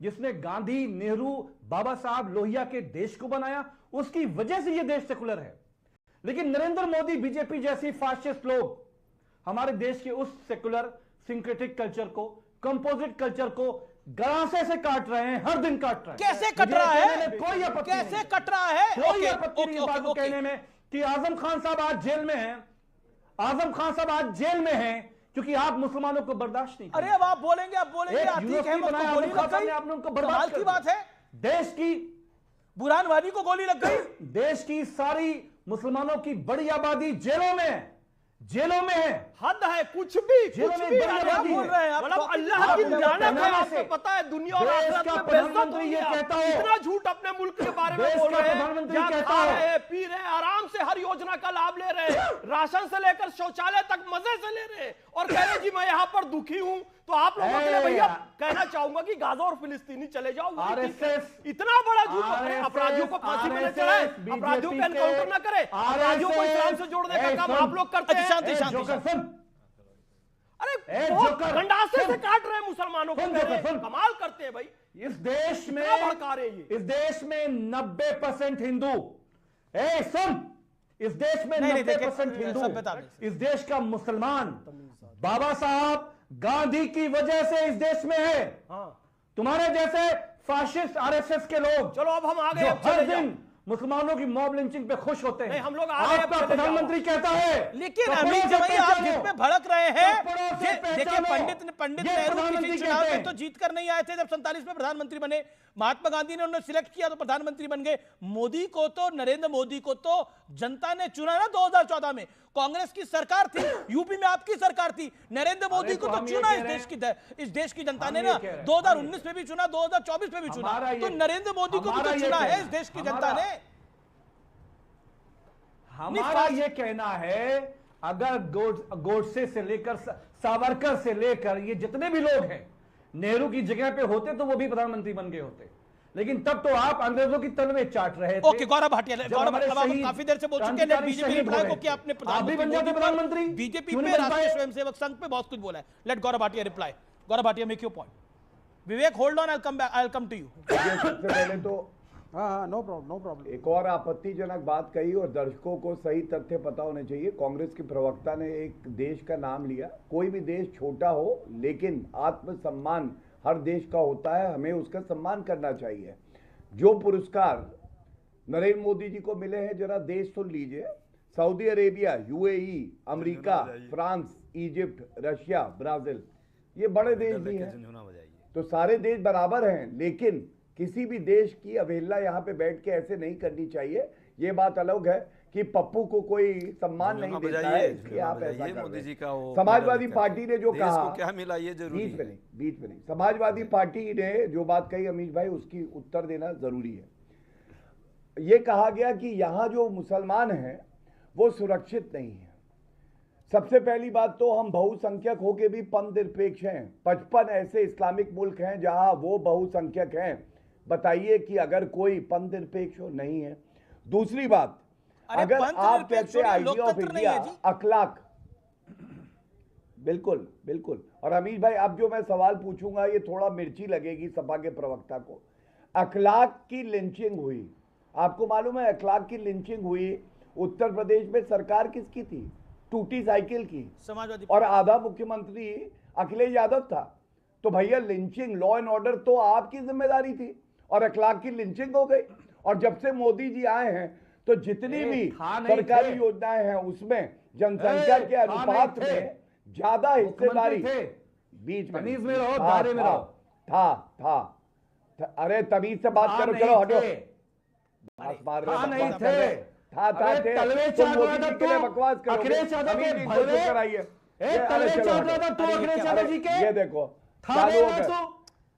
जिसने गांधी, नेहरू, बाबा साहब, लोहिया के देश को बनाया, उसकी वजह से यह देश सेकुलर है। लेकिन नरेंद्र मोदी, बीजेपी जैसी फासिस्ट लोग हमारे देश के उस सेकुलर सिंक्रेटिक कल्चर को, कंपोजिट कल्चर को गरासे से काट रहे हैं, हर दिन काट रहे हैं। कैसे कट रहा है? कोई आपत्ति नहीं, कैसे कट रहा है? कोई आपत्ति नहीं इस बात को कहने में कि आजम खान साहब आज जेल में हैं। आजम खान साहब आज जेल में हैं क्योंकि आप मुसलमानों को बर्दाश्त नहीं। अरे अब आप बोलेंगे, आप बोलेंगे आतिक अहमद को गोली लग गई, आपने उनको कमाल बर्बाद की बात है। देश की बुरहान वानी को गोली लग गई। देश की सारी मुसलमानों की बड़ी आबादी जेलों में है, जेलों में है। हद है, कुछ भी जेलों में भी बड़ी क्या आबादी बोल है। रहे हैं आप? मतलब अल्लाह की लानत है, आपको पता है दुनिया और देश आखिरत का में बेइज्जत प्रधानमंत्री ये होंगे कहता आप। है, इतना झूठ अपने मुल्क के बारे में देश बोल का रहे हैं, प्रधानमंत्री जहाँ कहता खा है, रहे हैं, पी रहे हैं, आराम से हर योजना का लाभ ले रहे हैं, राशन से लेकर शौचालय तक मजे से ले रहे हैं, और कह रहे जी मैं यहाँ पर दुखी हूँ। तो आप लोगों के लिए भैया कहना चाहूंगा कि गाजा और फिलिस्तीनी चले जाओ। आरएसएस इतना बड़ा झूठ है, अपराधियों को फांसी में चढ़ाए, अपराधियों को एनकाउंटर न करे, अपराधियों को इस्लाम से जोड़ने का काम आप लोग करते हैं। शांति शांति। अरे बहुत गंडासे से काट रहे हैं मुसलमानों को, कमाल करते हैं भाई। इस देश में भड़का रहे हैं ये। इस देश में 90% हिंदू, सुन, इस देश में 90% हिंदू, इस देश का मुसलमान बाबा साहब गांधी की वजह से इस देश में है। तुम्हारे जैसे फाशिस्ट आरएसएस के लोग, चलो अब हम आगे, जो हर दिन मुसलमानों की मॉब लिंचिंग पे खुश होते हैं। नहीं, हम लोग आगे आपका प्रधानमंत्री कहता है, लेकिन अमित जमाई आप जिसमें भड़क रहे हैं, देखिए पंडित नेहरू किसी चुनाव में तो जीत कर नहीं आए थे। जब 47 में प्रधानमंत्री बने, महात्मा गांधी ने उन्हें सिलेक्ट किया तो प्रधानमंत्री बन गए। मोदी को तो, नरेंद्र मोदी को तो जनता ने चुना ना 2014 में। कांग्रेस की सरकार थी, यूपी में आपकी सरकार थी, नरेंद्र मोदी को तो चुना इस देश की जनता ने ना। 2019 में भी चुना, 2024 में भी चुना, तो नरेंद्र मोदी को भी तो चुना है इस देश की जनता ने। हमारा ये कहना है, अगर गोडसे से लेकर सावरकर से लेकर ये जितने भी लोग हैं नेहरू की जगह पे होते तो वो भी प्रधानमंत्री बन गए होते। लेकिन तब तो आप अंग्रेजों की तलवे चाट रहे थे। ओके, गौरव भाटिया, काफी देर से बोल चुके हैं। बीजेपी रिप्लाई को कि आपने प्रधानमंत्री बीजेपी पे, राष्ट्रीय स्वयंसेवक संघ पे बहुत कुछ बोला है। Let Gaurav Bhatia reply. Gaurav Bhatia, make your point. Vivek, hold on, I will come to you. सबसे पहले तो नो प्रॉब्लम। एक और आपत्तिजनक बात कही और दर्शकों को सही तथ्य पता होने चाहिए। कांग्रेस के प्रवक्ता ने एक देश का नाम लिया। कोई भी देश छोटा हो, लेकिन आत्मसम्मान हर देश का होता है, हमें उसका सम्मान करना चाहिए। जो पुरस्कार नरेंद्र मोदी जी को मिले हैं, जरा देश सुन लीजिए। Saudi Arabia, UAE, America, France, Egypt, Russia, Brazil, ये बड़े देश भी हैं। तो सारे देश बराबर हैं, लेकिन किसी भी देश की अवहेलना यहाँ पे बैठ के ऐसे नहीं करनी चाहिए। ये बात अलग है कि पप्पू को कोई सम्मान नहीं देता है, इसलिए आप ऐसा कर रहे हैं। समाजवादी पार्टी ने जो कहा, क्या मिला ये जरूरी बीच में नहीं, समाजवादी पार्टी ने जो बात कही अमीश भाई, उसकी उत्तर देना जरूरी है। ये कहा गया कि यहाँ जो मुसलमान हैं वो सुरक्षित नहीं है। सबसे पहली बात तो हम बहुसंख्यक होके भी पंथनिरपेक्ष हैं। 55 ऐसे इस्लामिक मुल्क हैं जहां वो बहुसंख्यक हैं। बताइए कि अगर कोई पंथनिरपेक्ष हो, नहीं है। दूसरी बात, अगर आप कहते हैं आइडिया ऑफ इंडिया, अखलाक, बिल्कुल। और अमीश भाई, अब जो मैं सवाल पूछूंगा ये थोड़ा मिर्ची लगेगी सपा के प्रवक्ता को। अखलाक की लिंचिंग हुई, आपको मालूम है अखलाक की लिंचिंग हुई उत्तर प्रदेश में, सरकार किसकी थी? टूटी साइकिल की, समाजवादी, और आधा मुख्यमंत्री अखिलेश यादव था। तो भैया लिंचिंग, लॉ एंड ऑर्डर तो आपकी जिम्मेदारी थी, और अखलाक की लिंचिंग हो गई। और जब से मोदी जी आए हैं तो जितनी भी सरकारी योजनाएं हैं उसमें जनसंख्या के अनुपात में ज्यादा हिस्सेदारी, बीच में रहो, दायरे में रहो, था। अरे तमीज से बात करो, चलो हटो। था अरे थे तलवे तुम चाट मोदी रहा था जी के लिए तू, बकवास करोगे। अखिलेश यादव के अमीर जी भलवे- चुप कराइए। ए, तलवे चलो चाट रहा था तू हटो। अखिलेश अरे, यादव जी के। ये देखो था चालू हो देगा गया। तू।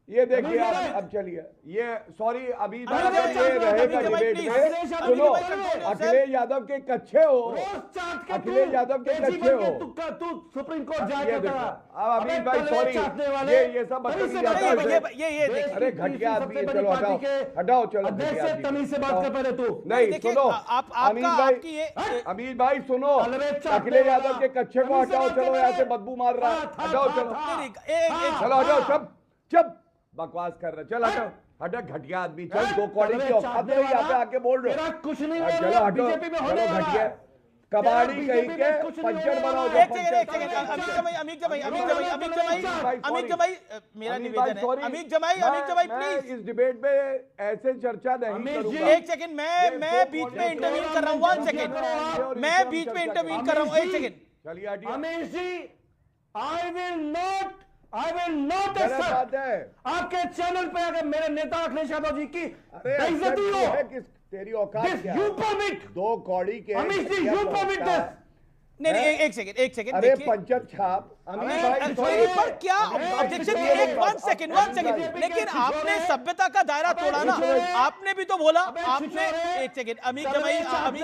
ये देखिए अमीर अब भाई- चलिए ये सॉरी अभी अमीर बात भाई, ये अमीर भाई, रहेगा अमीर भाई, डिबेट please। में। अखिलेश यादव सुनो जी के भाई, अखिलेश यादव के कच्चे हो, रोज चाट के अखिलेश यादव के तेजी कच्चे बन के हो। तू सुप्रीम कोर्ट ये जाएगा देखो, तेरा। अब अमीर भाई तलवे सॉरी चाटने वाले ये सब तमीज बदतमीजी से बात आता कर। है। ये देखिए। अरे घटिया आदमी है, सबसे चलो बड़ी हटाओ पार्टी के हटाओ चलो अध्यक्ष घटिया से आदमी। तमीज से बात कर पहले तू। नहीं देखिए, सुनो आपका अमीर भाई आपकी ये अमीर भाई सुनो तलवे चाटने अखिलेश वाला। यादव के कच्चे को तमीज से हटाओ बात चलो कर यहाँ से पहले। बदबू मार रहा है था, हटाओ था, चलो था। चलो हटाओ सब चुप बकवास कर रहे चल हटाओ हटा घटिया आदमी चल दो कौड़ी की औकात नहीं यहाँ पे आके बोल रहे तेरा कुछ नहीं हो। होने चलो वाला, हटो बीजेपी में होने चलो वाला घटिया है। कबाड़ी तेरा कहीं बीजेपी के में कुछ नहीं पंचर होने बनाओ वाला। जो एक पंचर सेकंड बनाओ। अमीर जमाई मेरा अमीर निवेदन भाई, है sorry, अमीर जमाई मैं प्लीज इस डिबेट में ऐसे चर्चा नहीं अमीर जी, करूंगा। एक सेकंड मैं बीच में इंटरवीन कर रहा हूँ 1 सेकंड मैं बीच में इंटरवीन कर रहा हूँ 1 सेकंड चलिए हटिए अमीश जी आई विल नॉट गलत बात है। आपके चैनल पे अगर मेरे नेता अखिलेश यादव जी की अरे बेइज्जती अच्छा, हो है किस तेरी औकात दिस क्या यू है? परमिट दो कौड़ी के अमीश जी क्या यू प्रवक्ता परमिट है? दिस नहीं एक सेकंड अरे देखिए पंचर छाप अमीर अरे, भाई अरे, sorry, पर क्या अरे, ऑब्जेक्शन अरे, एक अरे, 1 सेकंड लेकिन छिछोरे, आपने सभ्यता का दायरा अबे, तोड़ा ना छिछोरे, आपने भी तो बोला अबे, आपने छिछोरे, एक सेकंड अमीर जमाई आपने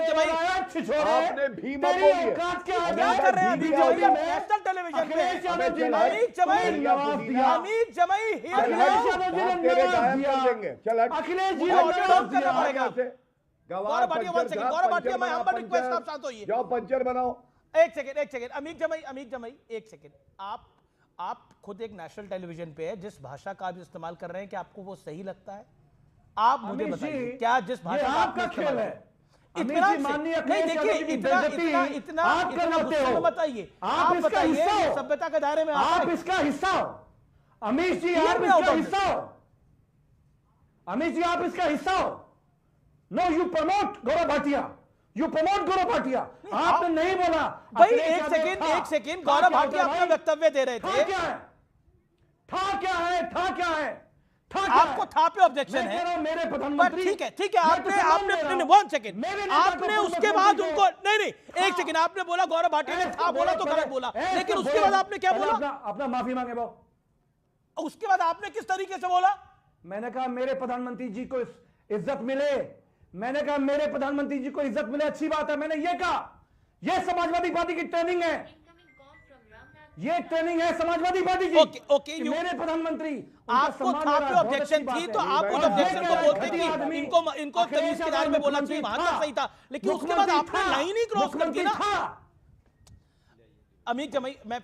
भीमा तेरी बोलिए। औकात क्या है? क्या कर रहे हैं अभी भीमा जो बोलिए। नेशनल टेलीविजन पे अखिलेश यादव जी ने अमीर जमाई नवाज दिया। अमीर जमाई here अखिलेश now। यादव जी ने बाप तेरे नवाज गायब दिया। कर देंगे चल हट अखिलेश जी मुझे ने ऑडियो नवाज ऑफ करना दिया। पड़ेगा। गवाह गौरव भाटिया, one second, गौरव भाटिया, मैं humble request आप शांत होइए। जाओ पंचर बनाओ एक सेकंड अमीर जमाई एक सेकंड आप खुद एक नेशनल टेलीविजन पे है जिस भाषा का आप इस्तेमाल कर रहे हैं क्या आपको वो सही लगता है आप मुझे अमीश बताइए जी, क्या जिस ये भाषा का आपने आपका इस्तेमाल खेल है। किया? अमीश इतना जी, माननीय नहीं अखिलेश देखिए यादव जी की इतना बेइज्जती इतना इतना आप इतना करवाते गुस्से हो। में बताइए आप आप इसका बताइए हिस्सा ये हो। सभ्यता के दायरे में आता आप है इसका हिस्सा हो अमीश जी Clear आप me इसका out of हिस्सा हो अमीश जी आप इसका हिस्सा हो no you promote Gaurav Bhatia you promote Gaurav Bhatia आपने नहीं बोला भाई अखिलेश एक यादव सेकंड था। एक सेकंड था गौरव क्या भाटिया होता अपना भाई? वक्तव्य दे रहे था थे क्या है था क्या है था क्या है था क्या आपको है? था पे ऑब्जेक्शन मैं कह रहा है हूं, मेरे पर प्रधानमंत्री ठीक है मैं आपने तो सम्मान आपने दे रहा हूं। 1 सेकंड मेरे नेता को आपने पूर्ण उसके बाद समर्थन उनको दो। नहीं एक सेकंड आपने बोला गौरव भाटिया ने था बोला तो गलत बोला लेकिन उसके बाद आपने क्या बोला अपना माफी मांगे भाव उसके बाद आपने किस तरीके से बोला मैंने कहा मेरे प्रधानमंत्री जी को इज्जत मिले मैंने कहा मेरे प्रधानमंत्री जी को इज्जत मिले अच्छी बात है मैंने ये कहा ये समाजवादी पार्टी की ट्रेनिंग है ये ट्रेनिंग है समाजवादी पार्टी की ओके, कि मेरे प्रधानमंत्री आपको था पे ऑब्जेक्शन थी तो आप उस ऑब्जेक्शन को बोलते कि इनको तमीज के दायरे में बोलना चाहिए वहां तक सही था लेकिन उसके बाद आपने लाइन ही क्रॉस कर दी ना अमीर जमाई मैं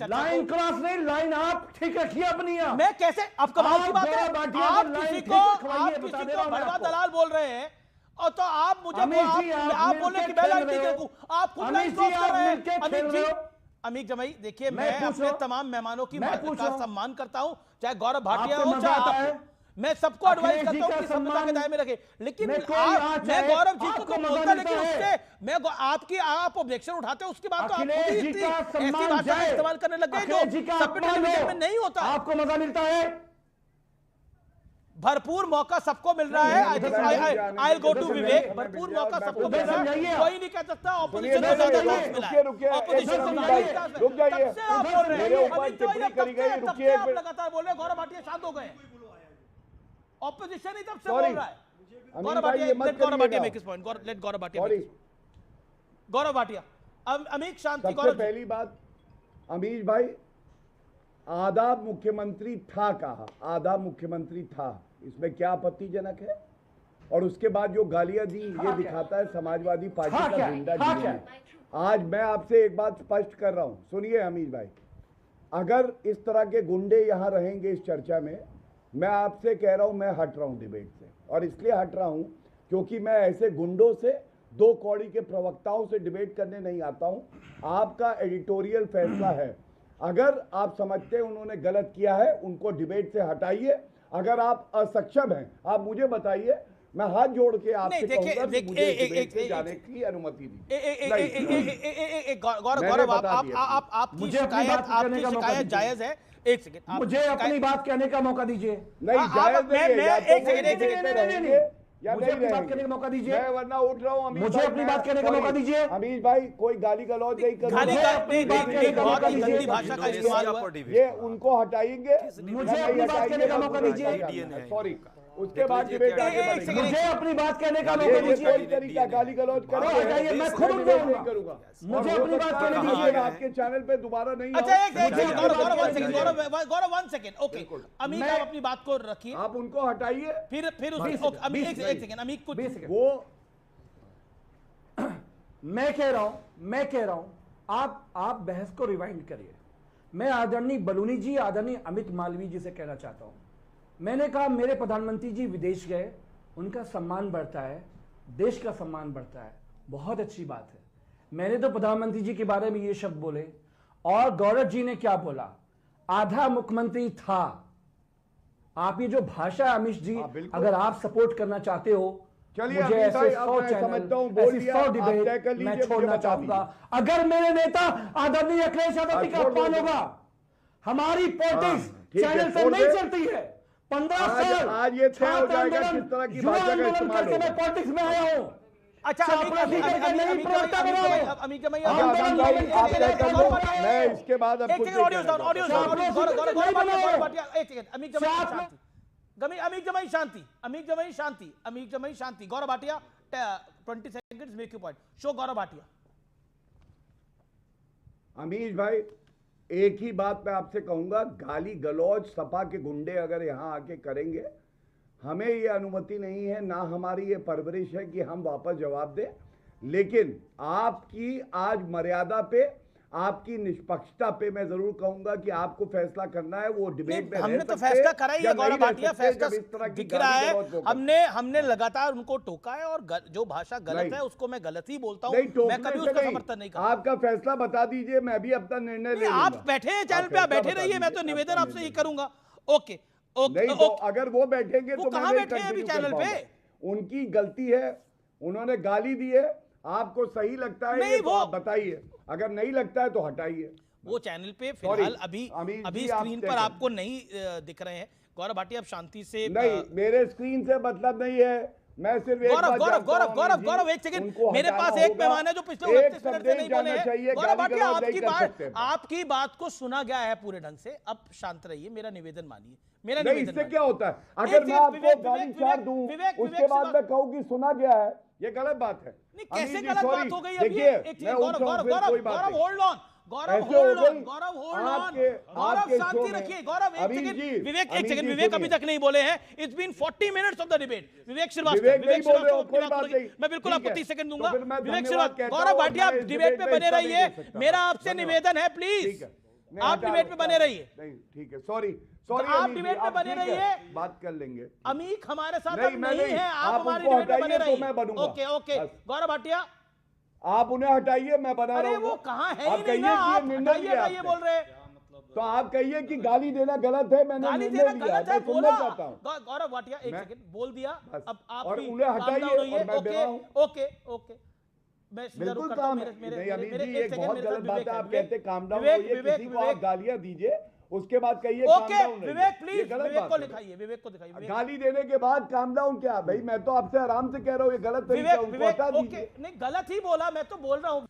लाइन क्रॉस नहीं लाइन आप ठीक रखिए अपनी मैं कैसे आप कमाल की बात है आप किसी को बड़वा बड़वा दलाल बोल रहे हैं और तो आप मुझे आप बोल रहे कि मैं लाइन ठीक रखूं आप खुद लाइन क्रॉस कर रहे हैं अमीर जी अमीर जमाई देखिए मैं अपने तमाम मेहमानों की का सम्मान करता हूं चाहे गौरव भाटिया हो चाहे मैं सबको एडवाइस करता हूं कि सभ्यता के दायरे में रखे लेकिन मैं गौरव जी को तो बोलता लेकिन उससे मैं आप ऑब्जेक्शन उठाते हो उसके बाद तो आप खुद ही ऐसी भाषा का इस्तेमाल करने लग गए जो सभ्य टेलीविजन में नहीं होता आपको मजा मिलता है भरपूर मौका सबको मिल रहा है I think I will go to Vivek भरपूर मौका सबको मिल रहा है कोई नहीं कह सकता ऑपोजिशन को ज्यादा चांस मिला है ऑपोजिशन को ज्यादा रुक जाइए सबसे आप बोल रहे मेरे हैं ऊपर अमित भाई टिप्पणी करी गई तब से रुकिए आप लगातार बोल रहे हैं गौरव भाटिया शांत हो गए ऑपोजिशन ही तब से बोल Sorry. रहा है अमित गौरव भाई, भाटिया ये मत लेट गौरव भाटिया करिएगा। Make his point let Gaurav Bhatia sorry Gaurav Bhatia Amit शांति सबसे गौरव पहली बात अमीश भाई आधा मुख्यमंत्री था कहा आधा मुख्यमंत्री था इसमें क्या आपत्तिजनक है और उसके बाद जो गालियां दी ये दिखाता है समाजवादी पार्टी का गुंडा जीवन। आज मैं आपसे एक बात स्पष्ट कर रहा हूं सुनिए अमीश भाई अगर इस तरह के गुंडे यहां रहेंगे इस चर्चा में मैं आपसे कह रहा हूं मैं हट रहा हूं डिबेट से और इसलिए हट रहा हूं क्योंकि मैं ऐसे गुंडों से दो कौड़ी के प्रवक्ताओं से डिबेट करने नहीं आता हूं आपका एडिटोरियल फैसला है अगर आप समझते हैं उन्होंने गलत किया है उनको डिबेट से हटाइए अगर आप असक्षम हैं आप मुझे बताइए मैं हाथ जोड़ के आपसे कहूंगा कि मुझे डिबेट से जाने की अनुमति दी गौरव आपकी शिकायत जायज है एक सेकंड मुझे अपनी बात कहने का मौका दीजिए नहीं जायज नहीं है या तो एक सेकंड रहेंगे या मुझे नहीं अपनी बात रहेंगे? करने का मौका दीजिए। मैं वरना उठ रहा हूँ अमीश मुझे भाई, अपनी मैं- बात करने का sorry, मौका दीजिए। अमीश भाई कोई गाली गलौज नहीं करूंगा। गाली मुझे अपनी बात करने का बहुत मौका ही गंदी दीजिए। भाषा का इस्तेमाल हुआ। ये उनको हटाएंगे, मुझे अपनी बात करने का मौका दीजिए। सॉरी, उसके बाद डिबेट आगे एक बढ़ेगी। सेकंड, मुझे अपनी बात करने का मौका ये दीजिए। कोई तरीका गाली गलौज हटाइए, करेंगे, मैं खुद मैं उठाऊंगा। नहीं करूंगा। मुझे और हो अपनी बात सकता है करने कि दीजिए। मैं आपके चैनल पे दोबारा नहीं अच्छा आऊं। एक सेकंड, गौरव वन सेकंड, मुझे- गौरव वन सेकंड, ओके अमीक मैं- आप अपनी बात को रखिए, आप उनको हटाइए। फिर बीस ओके, अमीक सेकंड, एक सेकंड, अमीक कुछ 20 सेकंड। वो मैं कह रहा हूं आप बहस को रिवाइंड करिए। मैं आदरणीय बलूनी जी, आदरणीय अमित मालवीय जी से कहना चाहता हूं, मैंने कहा मेरे प्रधानमंत्री जी विदेश गए, उनका सम्मान बढ़ता है, देश का सम्मान बढ़ता है, बहुत अच्छी बात है। मैंने तो प्रधानमंत्री जी के बारे में ये शब्द बोले, और गौरव जी ने क्या बोला, आधा मुख्यमंत्री था। आप ये जो भाषा है अमित जी, बिल्कुल। अगर आप सपोर्ट करना चाहते हो, चलिए मुझे अमित ऐसे भाई, अब 100 मैं चैनल, समझता हूं, बोल ऐसी दिया, 100 आप डिबेट तय कर लीजिए, मैं मुझे छोड़ना बता चाहूंगा। अगर मेरे नेता आदरणीय अखिलेश यादव जी का छोड़ दो, अपमान होगा, हमारी पॉलिटिक्स ठीक है, चैनल से छोड़ नहीं दे। चलती है। 15 आज- साल आज ये तय हो छात्र जाएगा आंदोलन, किस तरह की युवा भाषा का आंदोलन इस्तेमाल करके मैं होगा। पॉलिटिक्स में आया हूं। अच्छा चापरासी का नहीं प्रवक्ता बना हूं। अमीक जमाई अच्छा, अमित भाई, आप तय कर लो, मैं इसके बाद अब एक कुछ सेकंड, नहीं ऑडियो कहना डाउन, ऑडियो चाहता। डाउन, गौरव भाटिया, एक सेकंड, अमीक जमाई साथ में- शांति, अमीक जमाई शांति, अमीक जमाई शांति, अमीक जमाई शांति, Gaurav Bhatia 20 seconds make you point, शो गौरव भाटिया। अमीश भाई, एक ही बात मैं आपसे कहूंगा, गाली गलौज सपा के गुंडे अगर यहां आके करेंगे, हमें ये अनुमति नहीं है, ना हमारी ये परवरिश है कि हम वापस जवाब दें। लेकिन आपकी आज मर्यादा पे, आपकी निष्पक्षता पे मैं जरूर कहूंगा कि आपको फैसला करना है, वो डिबेट में हमने रह तो सकते फैसला हैं करा ही या है नहीं गौरव रह भाटिया, सकते फैसला जब इस तरह की दिख रहा गाली है। गलौज वो करते हमने लगातार उनको टोका है, और जो भाषा गलत नहीं। है उसको मैं गलत ही बोलता नहीं, हूं, मैं टोकने कभी से उसका नहीं। समर्थन नहीं करता। आपका फैसला बता दीजिए, मैं भी अपना निर्णय ले लूंगा। आप बैठे हैं चैनल पे, आप फैसला बैठे बता रहिए, मैं तो दीजिए, निवेदन अपना आपसे ये निर्णय। करूंगा। ओके ओके नहीं तो अगर वो बैठेंगे वो तो मैं कहाँ नहीं बैठे हैं अभी continue कर चैनल पे? पाऊंगा। उनकी गलती है, उन्होंने गाली दी है, आपको सही लगता है नहीं, ये तो वो- आप बताइए, अगर नहीं लगता है तो हटाइए। वो चैनल पे Sorry, फिलहाल अभी अमीर अभी जी, आप स्क्रीन तय पर करें। आपको नहीं दिख रहे हैं। गौरव भाटिया, आप शांति से नहीं, मेरे स्क्रीन से मतलब नहीं है, मैं सिर्फ एक गौरव बात गौरव जानता गौरव हूं, गौरव अमीर जी, गौरव एक सेकंड, उनको मेरे हटाना पास एक होगा। मेहमान है जो पिछले एक 29 मिनट शब्द से नहीं बोले जाना हैं। चाहिए, गौरव गाली भाटिया, गलौज नहीं आपकी कर बात सकते। आपकी बात को सुना गया है पूरे ढंग से, अब शांत रहिए, मेरा निवेदन मानिए, मेरा नहीं, निवेदन इससे मानिए। क्या होता है, एक अगर मैं सेकंड, आपको विवेक, गाली विवेक, चार विवेक, दूं, विवेक, उसके विवेक बाद से मैं कहूं कि सुना गया है, ये गलत बात है। नहीं, कैसे अमीर जी, गलत sorry, बात हो गई अभी? देखिए, एक मैं सेकंड, उठ गौरव रहा हूं, गौरव फिर कोई गौरव बात गौरव नहीं। होल्ड ऑन, गौरव ऐसे हो होल्ड ऑन, गई, गौरव होल्ड ऑन, आपके गौरव शांति शो में। रखिए, गौरव एक अमीर सेकंड, जी, विवेक एक अमीर सेकंड, जी, विवेक अभी सुनिए। तक नहीं बोले हैं। It's been 40 minutes of the debate. Vivek Srivastava, Vivek नहीं बोल रहे हो, अपनी कोई बात बात बोलिए। नहीं। मैं बिल्कुल ठीक आपको है। 30 सेकंड तो दूंगा। फिर मैं विवेक धन्यवाद श्रीवास्तव, कहता गौरव हूं, भाटिया, आप मैं इस डिबेट पे डिबेट में बने हिस्सा नहीं रहिए, ले सकता। मेरा आपसे धन्यवाद। निवेदन है, ठीक प्लीज है, मैं आप हटा डिबेट रहा पे हूं। बने रहिए। नहीं, ठीक है, सॉरी सॉरी, आप अमीर जी, डिबेट में आप बने ठीक है, रहिए। बात कर लेंगे। अमीक हमारे साथ नहीं, अब मैं नहीं नहीं। है, आप आप हमारी उनको डिबेट में बने हटाइए तो रहिए। मैं बनूंगा। ओके ओके, बस। गौरव भाटिया, आप उन्हें हटाइए, मैं बना अरे रहा हूं। वो कहाँ है आप ही नहीं कहिए ना, कि ये आप निर्णय हटाइए लिया हटाइए आपने। बोल रहे हैं। तो आप कहिए कि गाली देना गलत है, मैंने गाली निर्णय देना लिया, गलत है, मैं सुनना बोला। चाहता हूं। गौरव भाटिया, एक मैं- सेकंड, बोल दिया, बस। अब आप और भी उन्हें calm हटाइए down होइए। और मैं ओके बेरा हूं। ओके ओके, मैं शुरू बिल्कुल करता हूं। काम मेरे है। मेरे नहीं, अमीर मेरे जी, एक एक सेकंड, बहुत मेरे साथ गलत बात विवेक है, आप विवेक, कहते काम डाउन विवेक, होइए, विवेक, किसी को आप विवेक। गालियां दीजिए, उसके बाद कहिए काम ओके डाउन रहिए। विवेक, ये प्लीज गलत विवेक बात को है। दिखाइए, विवेक को दिखाइए, विवेक। गाली देने के बाद काम डाउन क्या भाई, मैं तो आपसे आराम से कह रहा हूँ, ये गलत तरीका है, विवेक उनको विवेक हटा ओके, दीजिए। नहीं गलत ही बोला, मैं तो बोल रहा हूँ।